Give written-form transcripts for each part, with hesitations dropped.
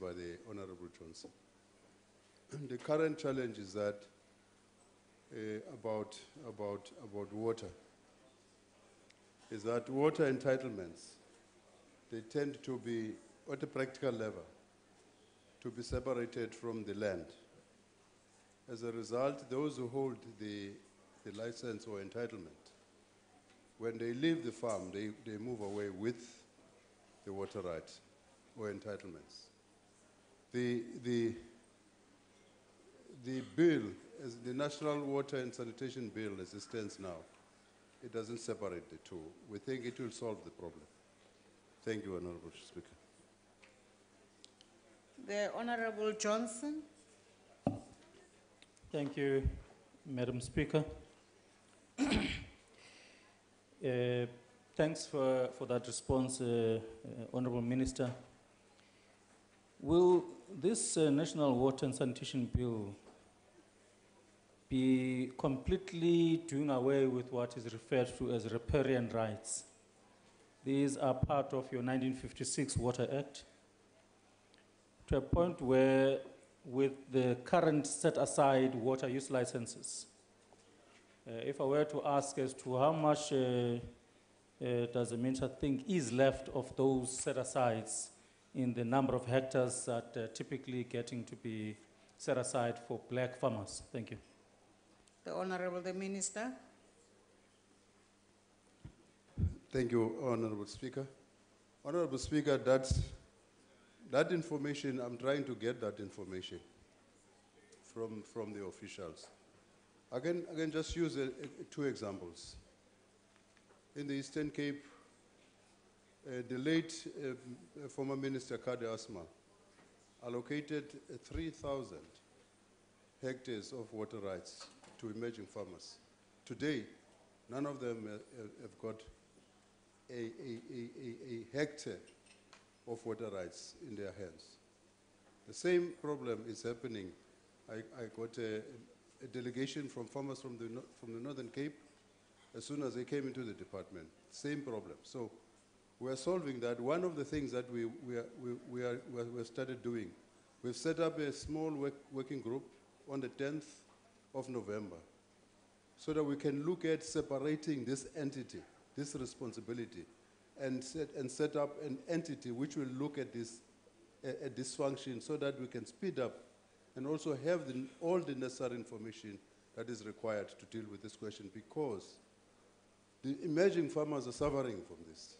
by the Honorable Johnson. The current challenge is that about water, is that water entitlements, they tend to be, at a practical level, to be separated from the land. As a result, those who hold the license or entitlement, when they leave the farm, they move away with the water rights or entitlements. The bill, as the National Water and Sanitation Bill as it stands now, it doesn't separate the two. We think it will solve the problem. Thank you, Honorable Speaker. The Honorable Johnson. Thank you, Madam Speaker. Thanks for that response, Honorable Minister. Will this National Water and Sanitation Bill be completely doing away with what is referred to as riparian rights? These are part of your 1956 Water Act, to a point where, with the current set-aside water use licenses, if I were to ask as to how much does the Minister think is left of those set-asides in the number of hectares that are typically getting to be set aside for black farmers? Thank you. The Honorable Minister. Thank you, Honorable Speaker. Honorable Speaker, that information, I'm trying to get that information from the officials. I can just use two examples. In the Eastern Cape, the late former Minister Kade Asma allocated 3,000 hectares of water rights to emerging farmers. Today, none of them have got a hectare of water rights in their hands. The same problem is happening. I got a delegation from farmers from the Northern Cape. As soon as they came into the department, same problem. So we are solving that. One of the things that we started doing, we've set up a small working group on the 10th of November, so that we can look at separating this entity, this responsibility, and set up an entity which will look at this function, so that we can speed up and also have all the necessary information that is required to deal with this question, because the emerging farmers are suffering from this.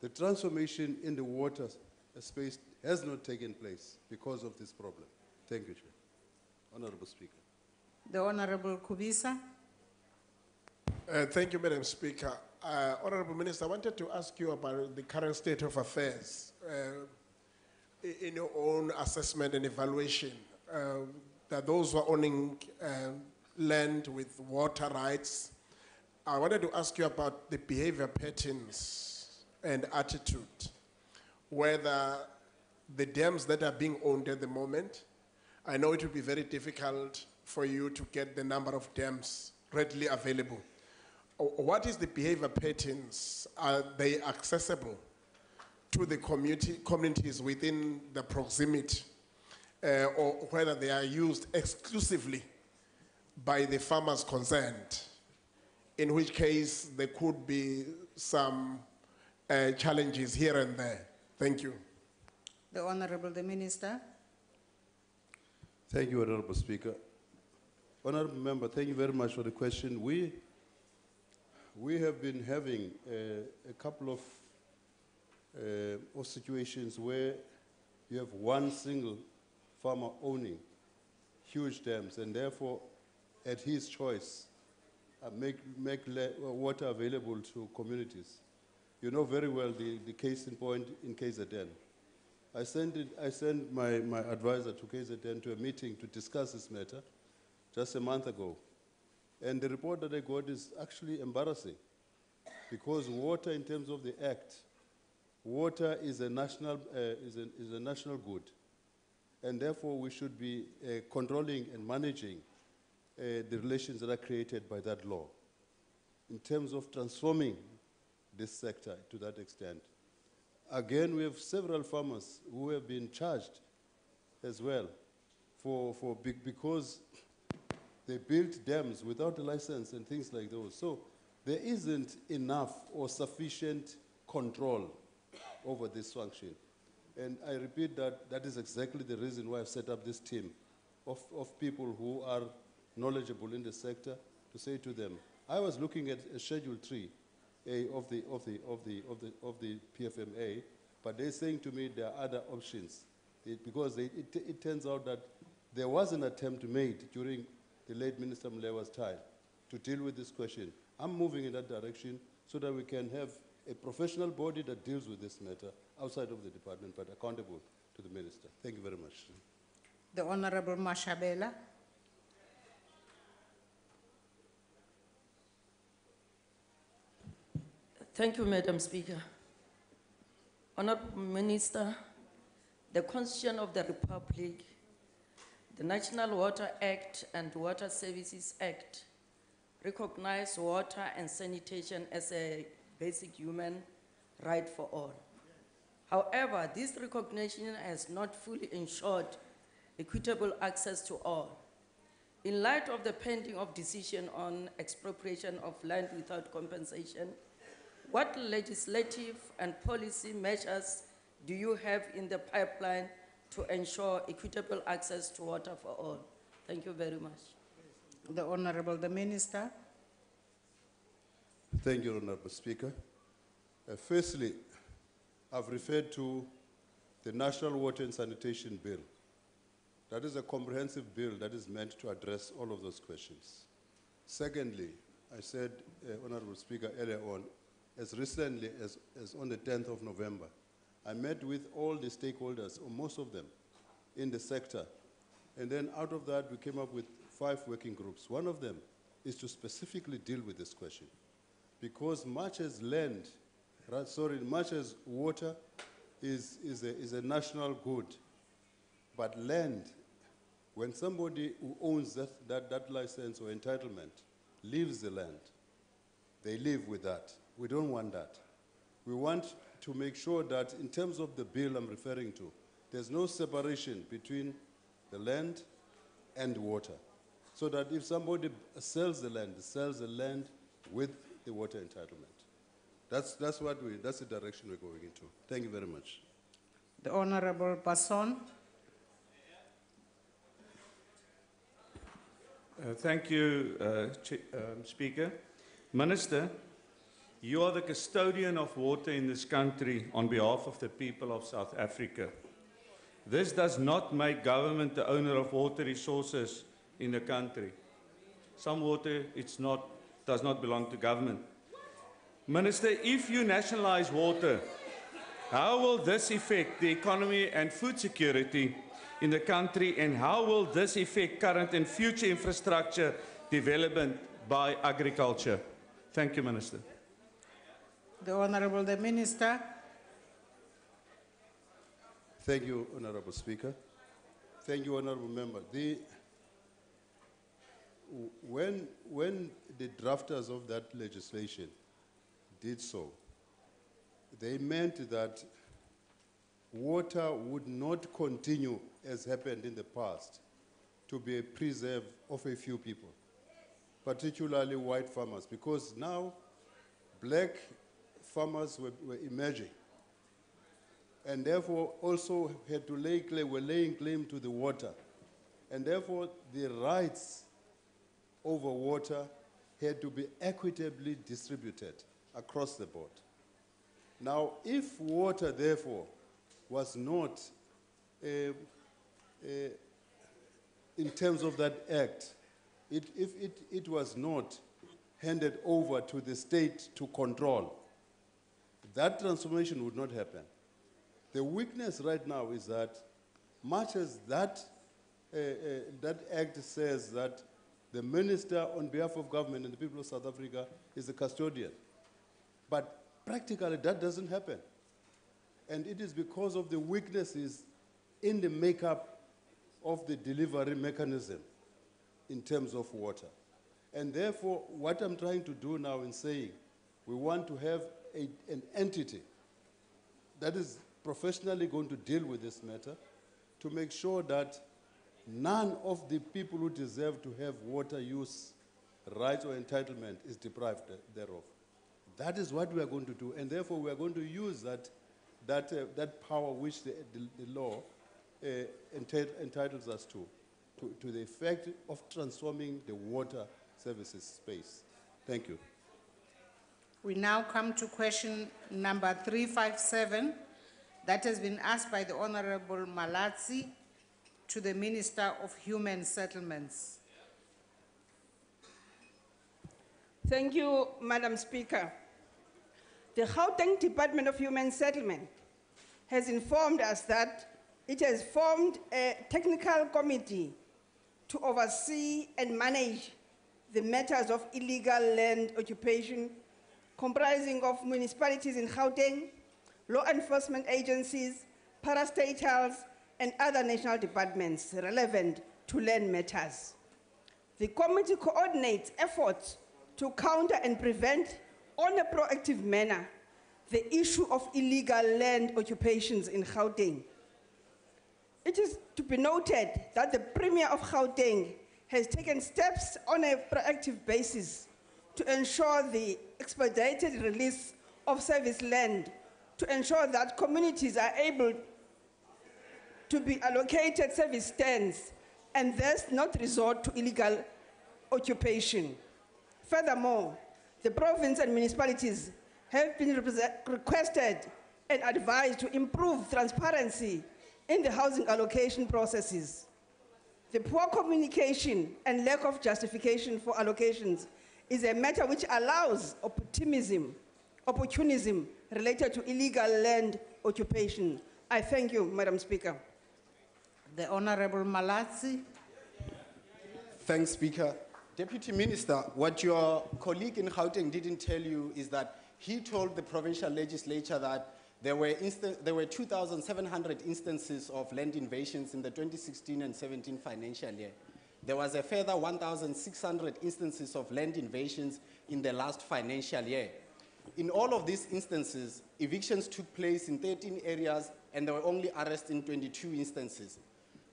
The transformation in the water space has not taken place because of this problem. Thank you, Chair. Honorable Speaker. The Honorable Kubisa. Thank you, Madam Speaker. Honorable Minister, I wanted to ask you about the current state of affairs in your own assessment and evaluation, that those who are owning land with water rights. I wanted to ask you about the behavior patterns and attitude, whether the dams that are being owned at the moment, I know it will be very difficult for you to get the number of dams readily available. What is the behavior patterns? Are they accessible to the communities within the proximity, or whether they are used exclusively by the farmers concerned, in which case there could be some challenges here and there? Thank you. The Honorable Minister. Thank you, Honorable Speaker. Honorable Member, thank you very much for the question. We have been having a couple of situations where you have one single farmer owning huge dams, and therefore, at his choice, make water available to communities. You know very well the case in point in KZN. I sent my advisor to KZN to a meeting to discuss this matter just a month ago. And the report that I got is actually embarrassing, because water, in terms of the Act, water is a national good. And therefore, we should be controlling and managing the relations that are created by that law in terms of transforming this sector to that extent. Again, we have several farmers who have been charged as well, because they built dams without a license and things like those. So there isn't enough or sufficient control over this function. And I repeat that is exactly the reason why I've set up this team of people who are knowledgeable in the sector to say to them, I was looking at Schedule 3 of the PFMA, but they're saying to me there are other options. Because it turns out that there was an attempt made during the late Minister Mlewa's time to deal with this question. I'm moving in that direction so that we can have a professional body that deals with this matter outside of the department, but accountable to the minister. Thank you very much. The Honorable Mashabela. Thank you, Madam Speaker. Honorable Minister, the Constitution of the Republic, the National Water Act and Water Services Act recognize water and sanitation as a basic human right for all. However, this recognition has not fully ensured equitable access to all. In light of the pending of decision on expropriation of land without compensation, what legislative and policy measures do you have in the pipeline to ensure equitable access to water for all? Thank you very much. The Honorable the Minister. Thank you, Honorable Speaker. Firstly, I've referred to the National Water and Sanitation Bill. That is a comprehensive bill that is meant to address all of those questions. Secondly, I said, Honorable Speaker, earlier on, as recently as on the 10th of November, I met with all the stakeholders, or most of them, in the sector. And then out of that, we came up with 5 working groups. One of them is to specifically deal with this question. Because much as land, much as water is a national good, but land, when somebody who owns that license or entitlement leaves the land, they live with that. We don't want that. We want to make sure that in terms of the bill I'm referring to, there's no separation between the land and water. So that if somebody sells the land with the water entitlement. That's the direction we're going into. Thank you very much. The Honorable Basson. Thank you, Speaker. Minister, you are the custodian of water in this country on behalf of the people of South Africa. This does not make government the owner of water resources in the country. Some water does not belong to government. Minister, if you nationalize water, how will this affect the economy and food security in the country, and how will this affect current and future infrastructure development by agriculture? Thank you, Minister. The Honorable the Minister. Thank you, Honorable Speaker. Thank you, Honorable Member. When the drafters of that legislation did so, they meant that water would not continue, as happened in the past, to be a preserve of a few people, particularly white farmers, because now black farmers were emerging, and therefore also had to were laying claim to the water, and therefore the rights over water had to be equitably distributed across the board. Now, if water, therefore, was not, in terms of that act, if it was not handed over to the state to control, that transformation would not happen. The weakness right now is that much as that act says that the minister on behalf of government and the people of South Africa is the custodian, but practically that doesn't happen. And it is because of the weaknesses in the makeup of the delivery mechanism in terms of water. And therefore, what I'm trying to do now in saying we want to have an entity that is professionally going to deal with this matter, to make sure that none of the people who deserve to have water use rights or entitlement is deprived thereof. That is what we are going to do, and therefore we are going to use that power which the law entitles us to the effect of transforming the water services space. Thank you. We now come to question number 357 that has been asked by the Honorable Malatsi to the Minister of Human Settlements. Thank you, Madam Speaker. The Gauteng Department of Human Settlement has informed us that it has formed a technical committee to oversee and manage the matters of illegal land occupation comprising of municipalities in Gauteng, law enforcement agencies, parastatals, and other national departments relevant to land matters. The committee coordinates efforts to counter and prevent, on a proactive manner, the issue of illegal land occupations in Gauteng. It is to be noted that the Premier of Gauteng has taken steps on a proactive basis to ensure the expedited release of service land, to ensure that communities are able to be allocated service stands and thus not resort to illegal occupation. Furthermore, the province and municipalities have been requested and advised to improve transparency in the housing allocation processes. The poor communication and lack of justification for allocations is a matter which allows opportunism related to illegal land occupation. I thank you, Madam Speaker. The Honorable Malatsi. Thanks, Speaker. Deputy Minister, what your colleague in Gauteng didn't tell you is that he told the provincial legislature that there were 2,700 instances of land invasions in the 2016 and 17 financial year. There was a further 1,600 instances of land invasions in the last financial year. In all of these instances, evictions took place in 13 areas and there were only arrests in 22 instances.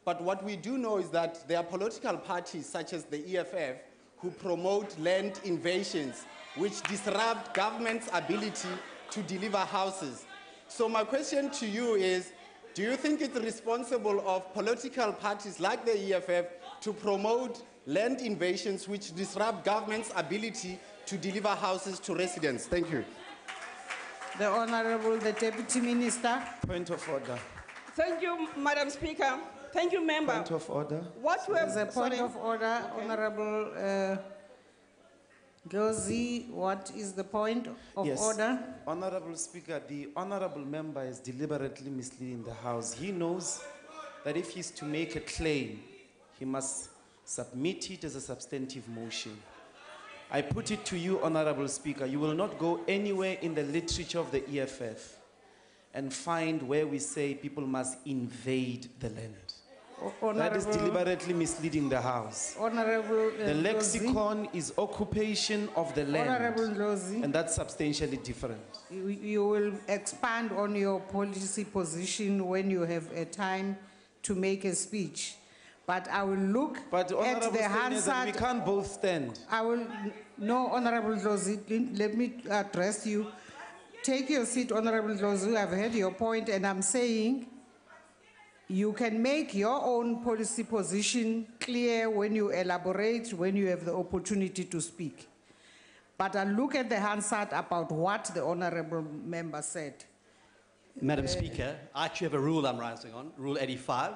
But what we do know is that there are political parties such as the EFF who promote land invasions which disrupt government's ability to deliver houses. So my question to you is, do you think it's responsible of political parties like the EFF to promote land invasions which disrupt government's ability to deliver houses to residents? Thank you. The Honorable, the Deputy Minister. Point of order. Thank you, Madam Speaker. Thank you, Member. Point of order. What we There's a point of order, Honorable Gozi. What is the point of order? Honorable Speaker, the honorable member is deliberately misleading the House. He knows that if he's to make a claim, he must submit it as a substantive motion. I put it to you, Honorable Speaker, you will not go anywhere in the literature of the EFF and find where we say people must invade the land. That is deliberately misleading the House. Honorable The lexicon is occupation of the land. Honorable Lozi, And that's substantially different. you will expand on your policy position when you have a time to make a speech. But I will look But at Honorable the Steyners, Hansard. we can't both stand. I will, no, Honorable Lozi, let me address you. Take your seat, Honorable Lozi. I've heard your point, and I'm saying you can make your own policy position clear when you elaborate, when you have the opportunity to speak. But I look at the Hansard about what the Honorable Member said. Madam Speaker, I actually have a rule I'm rising on, Rule 85.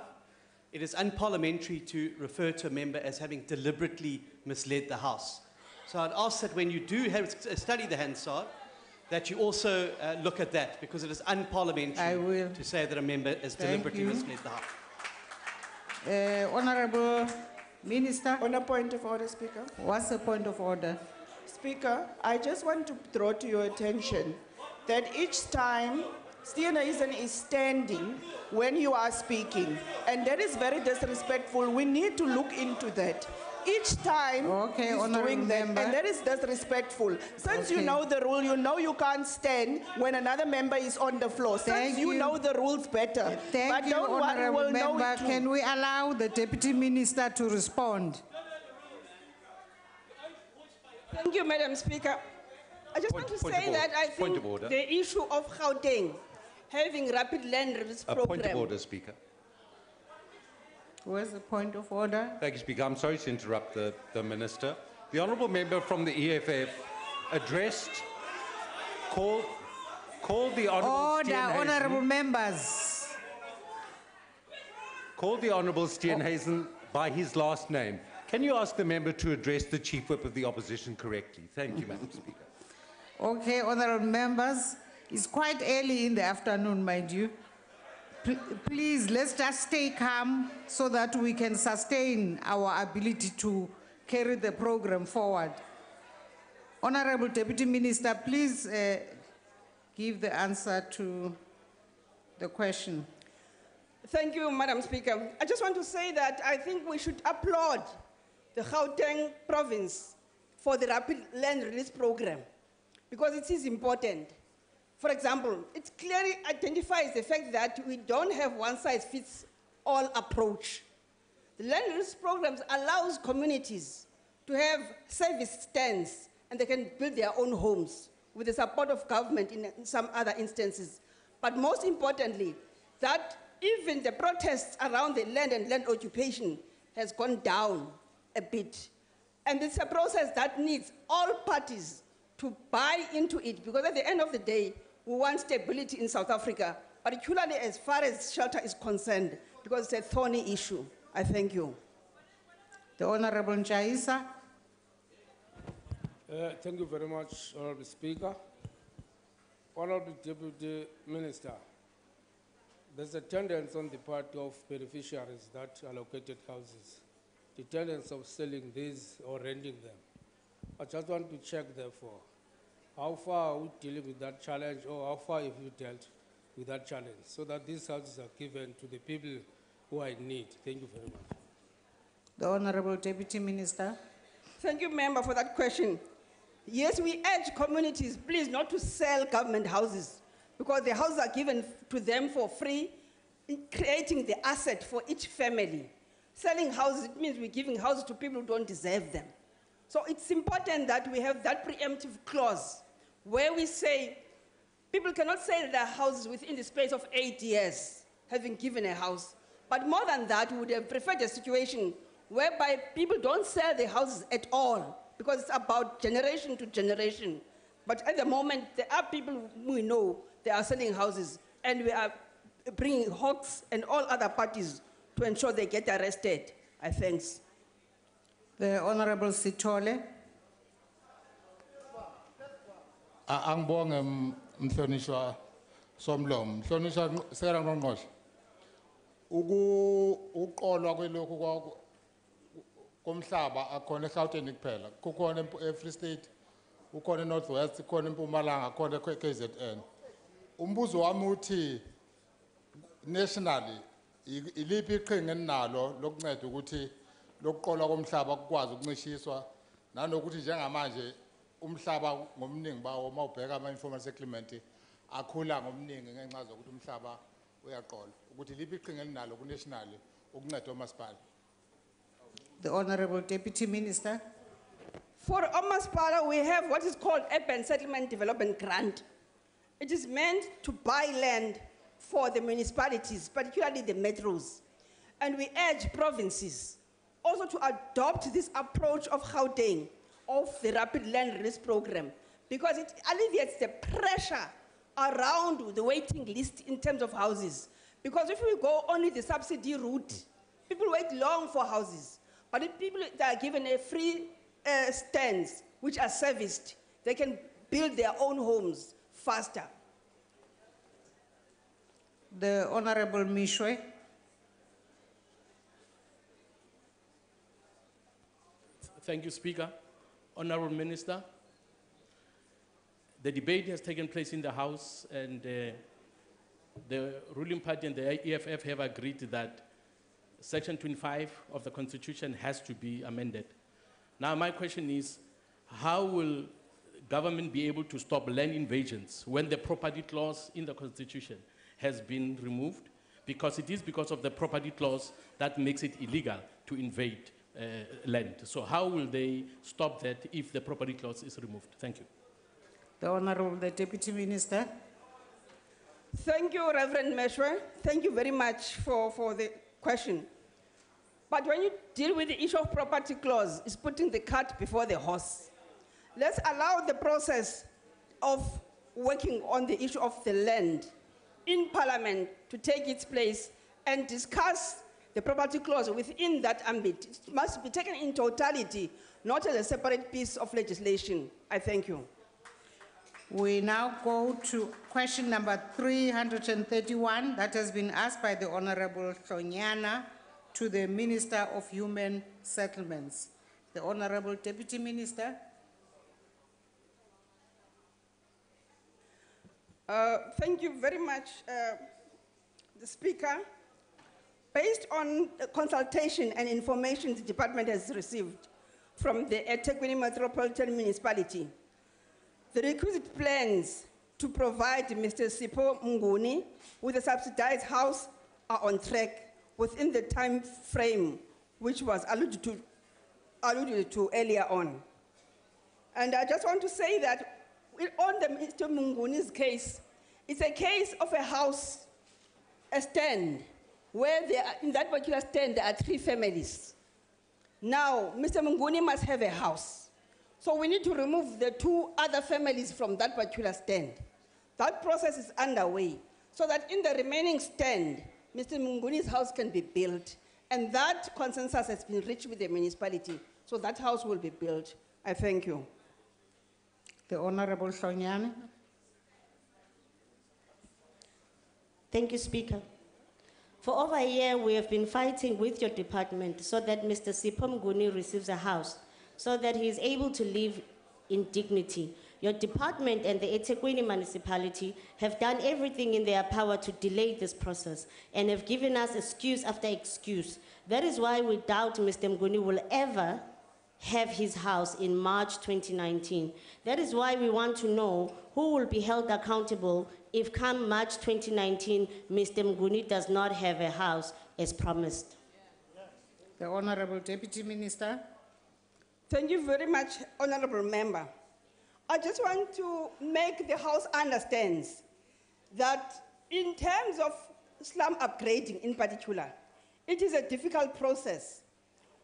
It is unparliamentary to refer to a member as having deliberately misled the House. So I'd ask that when you do study the Hansard, that you also look at that, because it is unparliamentary to say that a member has deliberately misled the House. Honorable Minister. On a point of order, Speaker. What's the point of order? Speaker, I just want to draw to your attention that each time Steyners is standing when you are speaking, and that is very disrespectful. We need to look into that. each time Okay, he's honorable doing that, member. and that is disrespectful. Since you Okay. know the rule, you know you can't stand when another member is on the floor. Since Thank you you. know the rules better. Thank But you, don't worry, honorable we'll know member. it too. Can we allow the deputy minister to respond? Thank you, Madam Speaker. I just want to say that I Point think of order. the issue of Gauteng having rapid land release A point of program. order, Speaker. Where's the point of order? Thank you, Speaker. I'm sorry to interrupt the Minister. The Honourable Member from the EFF called the Honourable Order, honorable members. called the Honourable Steenhuisen by his last name. Can you ask the member to address the Chief Whip of the Opposition correctly? Thank you, Madam Speaker. Okay, honorable members, it's quite early in the afternoon, mind you. Please, let's just stay calm so that we can sustain our ability to carry the program forward. Honorable Deputy Minister, please give the answer to the question. Thank you, Madam Speaker. I just want to say that I think we should applaud the Gauteng province for the rapid land release program because it is important. For example, it clearly identifies the fact that we don't have one-size-fits-all approach. The land release programs allows communities to have service stands and they can build their own homes with the support of government in some other instances. But most importantly, that even the protests around the land and land occupation has gone down a bit. And it's a process that needs all parties to buy into it because at the end of the day, we want stability in South Africa, particularly as far as shelter is concerned, because it's a thorny issue. I thank you. The Honorable Nchaisa. Thank you very much, Honorable Speaker. Honorable Deputy Minister, there's a tendency on the part of beneficiaries that allocated houses, the tendency of selling these or renting them. I just want to check, therefore, how far are we dealing with that challenge or how far have you dealt with that challenge so that these houses are given to the people who are in need? Thank you very much. The Honorable Deputy Minister. Thank you, member, for that question. Yes, we urge communities, please, not to sell government houses because the houses are given to them for free, creating the asset for each family. Selling houses, it means we're giving houses to people who don't deserve them. So it's important that we have that preemptive clause where we say people cannot sell their houses within the space of 8 years, having given a house. But more than that, we would have preferred a situation whereby people don't sell their houses at all because it's about generation to generation. But at the moment, there are people we know they are selling houses and we are bringing hawks and all other parties to ensure they get arrested. I thanks. The Honorable Sitole. Angibonge mhlonishwa somlomo. Mhlonishwa sekela ngqongqoshe. Uqolwa kwelokhu komhlaba akhona eGauteng kuphela. Kukhona eFree State, ukhona eNorth West, ukhona eMpumalanga, ukhona eKZN. Umbuzo wami uthi nationally iliphi iqhinga enalo lokunceda ukuthi lokuqolwa komhlaba kukwazi ukuncishiswa nanokuthi njengamanje umhlaba ngomningi bawo mawubheka ama-informal settlement akhula ngomningi ngenxa zokuthi umhlaba uyaqolwa ukuthi liphi iqhinga elinalo ku-national ukunceda omasipala. The Honorable Deputy Minister. For Omaspala, we have what is called Urban Settlement Development Grant. It is meant to buy land for the municipalities, particularly the metros. And we urge provinces also to adopt this approach of Gauteng, of the rapid land release program, because it alleviates the pressure around the waiting list in terms of houses. Because if we go only the subsidy route, people wait long for houses. But if people that are given a free stands, which are serviced, they can build their own homes faster. The Honorable Mishwe. Thank you, Speaker. Honorable Minister, the debate has taken place in the House and the ruling party and the EFF have agreed that Section 25 of the Constitution has to be amended. Now, my question is, how will government be able to stop land invasions when the property clause in the Constitution has been removed? Because it is because of the property clause that makes it illegal to invade land. So how will they stop that if the property clause is removed? Thank you. The Honorable the Deputy Minister. Thank you, Reverend Meshwe. Thank you very much for the question. But when you deal with the issue of property clause, it's putting the cart before the horse. Let's allow the process of working on the issue of the land in Parliament to take its place and discuss the property clause within that ambit. It must be taken in totality, not as a separate piece of legislation. I thank you. We now go to question number 331 that has been asked by the Honorable Hlonyana to the Minister of Human Settlements. The Honorable Deputy Minister. Thank you very much, the Speaker. Based on the consultation and information the department has received from the eThekwini Metropolitan Municipality, the requisite plans to provide Mr. Sipho Mnguni with a subsidized house are on track within the time frame which was alluded to earlier on. And I just want to say that on the Mr. Mnguni's case, it's a case of a house, a stand, where in that particular stand there are 3 families. Now, Mr. Mnguni must have a house. So we need to remove the 2 other families from that particular stand. That process is underway, so that in the remaining stand, Mr. Mnguni's house can be built, and that consensus has been reached with the municipality, so that house will be built. I thank you. The Honorable Hlonyana. Thank you, Speaker. For over a year, we have been fighting with your department so that Mr. Sipho Mnguni receives a house, so that he is able to live in dignity. Your department and the eThekwini municipality have done everything in their power to delay this process and have given us excuse after excuse. That is why we doubt Mr. Mnguni will ever have his house in March 2019. That is why we want to know who will be held accountable if come March 2019, Mr. Mnguni does not have a house as promised. The Honorable Deputy Minister. Thank you very much, Honorable Member. I just want to make the House understands that in terms of slum upgrading in particular, it is a difficult process.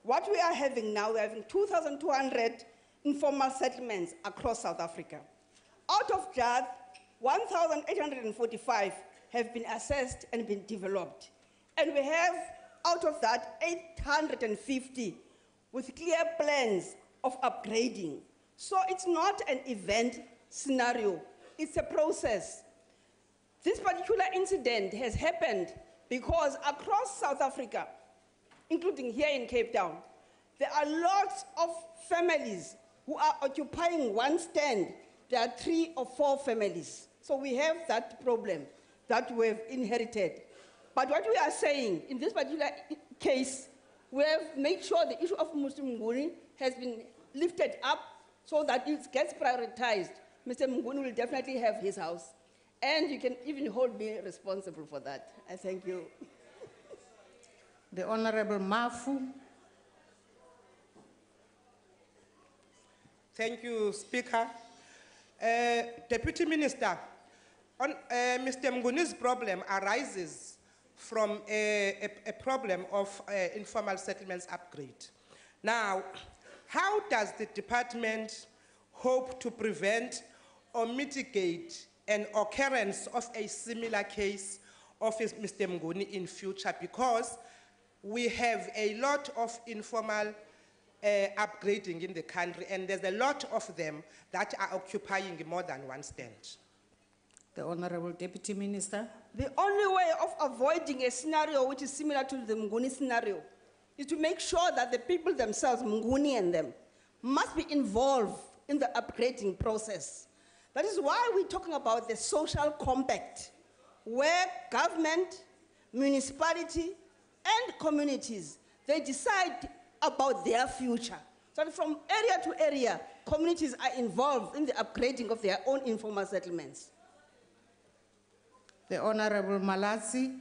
What we are having now, we're having 2,200 informal settlements across South Africa. Out of that, 1,845 have been assessed and been developed. And we have, out of that, 850 with clear plans of upgrading. So it's not an event scenario, it's a process. This particular incident has happened because across South Africa, including here in Cape Town, there are lots of families who are occupying one stand. There are 3 or 4 families. So we have that problem that we've inherited. But what we are saying, in this particular case, we have made sure the issue of Mr. Mnguni has been lifted up so that it gets prioritized. Mr. Mnguni will definitely have his house. And you can even hold me responsible for that. I thank you. The Honorable Mafu. Thank you, Speaker. Deputy Minister, Mr. Mnguni's problem arises from a problem of informal settlements upgrade. Now, how does the department hope to prevent or mitigate an occurrence of a similar case of Mr. Mnguni in future? Because we have a lot of informal upgrading in the country, and there's a lot of them that are occupying more than one stand. The Honorable Deputy Minister. The only way of avoiding a scenario which is similar to the Mnguni scenario is to make sure that the people themselves, Mnguni and them, must be involved in the upgrading process. That is why we're talking about the social compact, where government, municipality, and communities, they decide about their future. So from area to area, communities are involved in the upgrading of their own informal settlements. The Honorable Malatsi.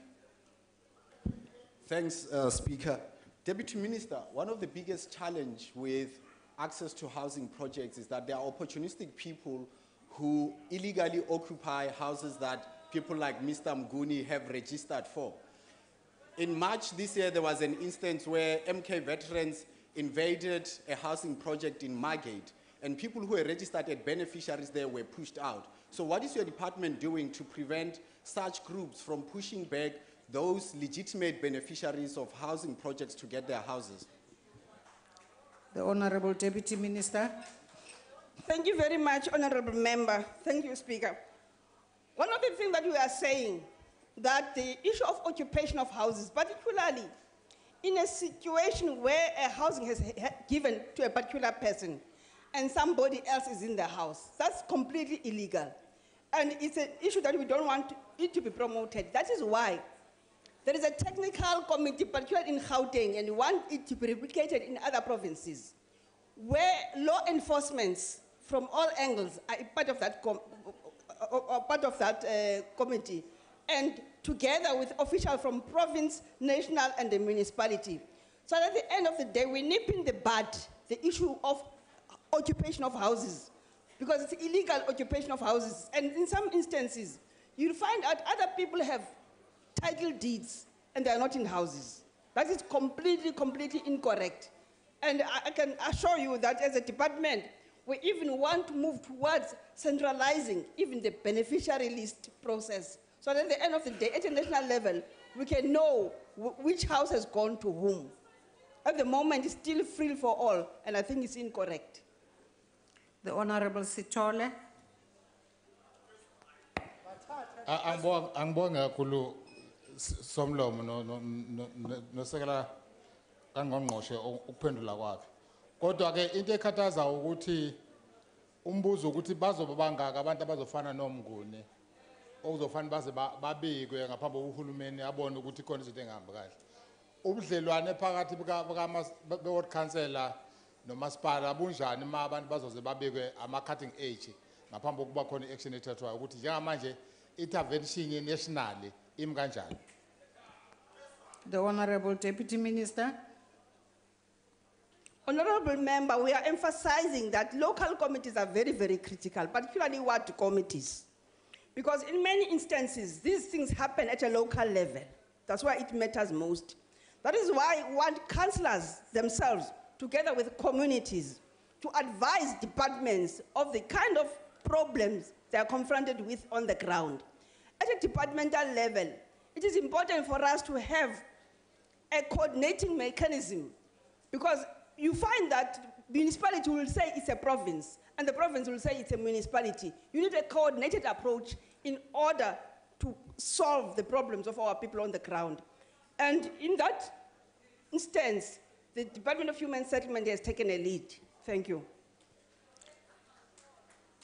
Thanks, Speaker. Deputy Minister, one of the biggest challenges with access to housing projects is that there are opportunistic people who illegally occupy houses that people like Mr. Mguni have registered for. In March this year, there was an instance where MK veterans invaded a housing project in Margate, and people who were registered as beneficiaries there were pushed out. So what is your department doing to prevent such groups from pushing back those legitimate beneficiaries of housing projects to get their houses? The Honorable Deputy Minister. Thank you very much, Honorable Member. Thank you, Speaker. One of the things that we are saying, that the issue of occupation of houses, particularly in a situation where a housing has given to a particular person and somebody else is in the house, that's completely illegal. And it's an issue that we don't want it to be promoted. That is why there is a technical committee, particularly in Gauteng, and we want it to be replicated in other provinces, where law enforcement from all angles are part of that, committee, and together with officials from province, national, and the municipality. So that at the end of the day, we nip in the bud the issue of occupation of houses, because it's illegal occupation of houses. And in some instances, you'll find out other people have title deeds and they are not in houses. That is completely incorrect. And I can assure you that as a department, we even want to move towards centralizing even the beneficiary list process. So that at the end of the day, at a national level, we can know which house has gone to whom. At the moment, it's still free for all, and I think it's incorrect. The Honorable Sitole. Angibonge kakhulu Somlomo nosekela kaNgqongqoshe ukuphendula kwakhe. Kodwa ke into ekhathaza ukuthi umbuzo ukuthi bazoba bangaka abantu abazofana noMnguni okuzofana baze babikwe ngaphambi kohulumeni abone ukuthi khona izinto engahambi kahle. Ubudlelwane phakathi be-ward councillor nomasipala bunjani uma abantu bazoze babikwe ama-cutting age ngaphambi kokuba khona i-action ethathwayo ukuthi njengamanje intervention ye-national imi kanjani? The Honorable Deputy Minister. Honorable Member, we are emphasizing that local committees are very critical, particularly ward committees. Because in many instances, these things happen at a local level. That's why it matters most. That is why we want councillors themselves, together with communities, to advise departments of the kind of problems they are confronted with on the ground. At a departmental level, it is important for us to have a coordinating mechanism, because you find that municipality will say it's a province, and the province will say it's a municipality. You need a coordinated approach in order to solve the problems of our people on the ground. And in that instance, the Department of Human Settlement has taken a lead. Thank you.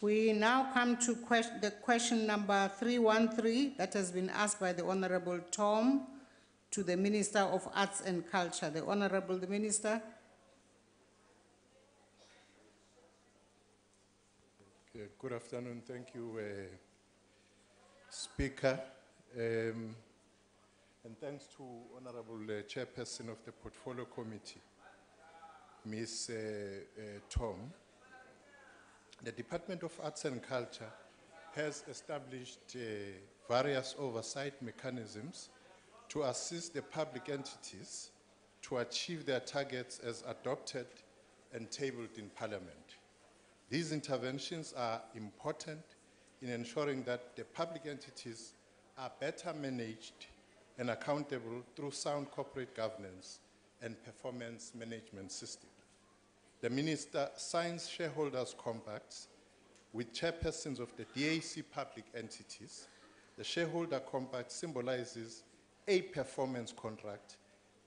We now come to the question number 313 that has been asked by the Honorable Tom to the Minister of Arts and Culture. The Honorable Minister. Good afternoon. Thank you, Speaker. And thanks to Honorable Chairperson of the Portfolio Committee, Ms. Tom. The Department of Arts and Culture has established various oversight mechanisms to assist the public entities to achieve their targets as adopted and tabled in Parliament. These interventions are important in ensuring that the public entities are better managed and accountable through sound corporate governance and performance management system. The Minister signs shareholders' compacts with chairpersons of the DAC public entities. The shareholder compact symbolizes a performance contract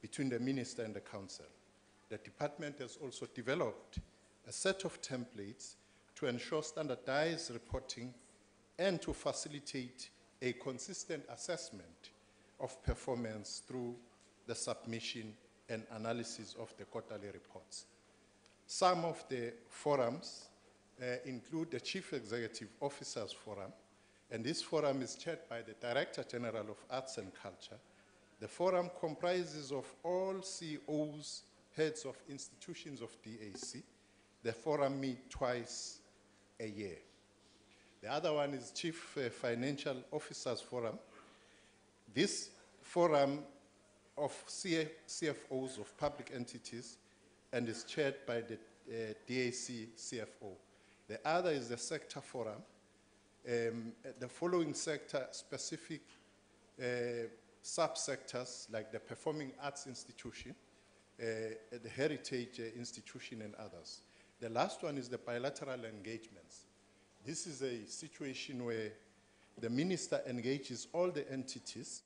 between the Minister and the Council. The department has also developed a set of templates to ensure standardized reporting and to facilitate a consistent assessment of performance through the the submission and analysis of the quarterly reports. Some of the forums include the Chief Executive Officers Forum, and this forum is chaired by the Director General of Arts and Culture. The forum comprises of all CEOs, heads of institutions of DAC. The forum meets twice a year. The other one is Chief Financial Officers Forum. This forum of CFOs of public entities and is chaired by the DAC CFO. The other is the Sector Forum. The following sector-specific subsectors like the Performing Arts Institution, the Heritage Institution and others. The last one is the bilateral engagements. This is a situation where the minister engages all the entities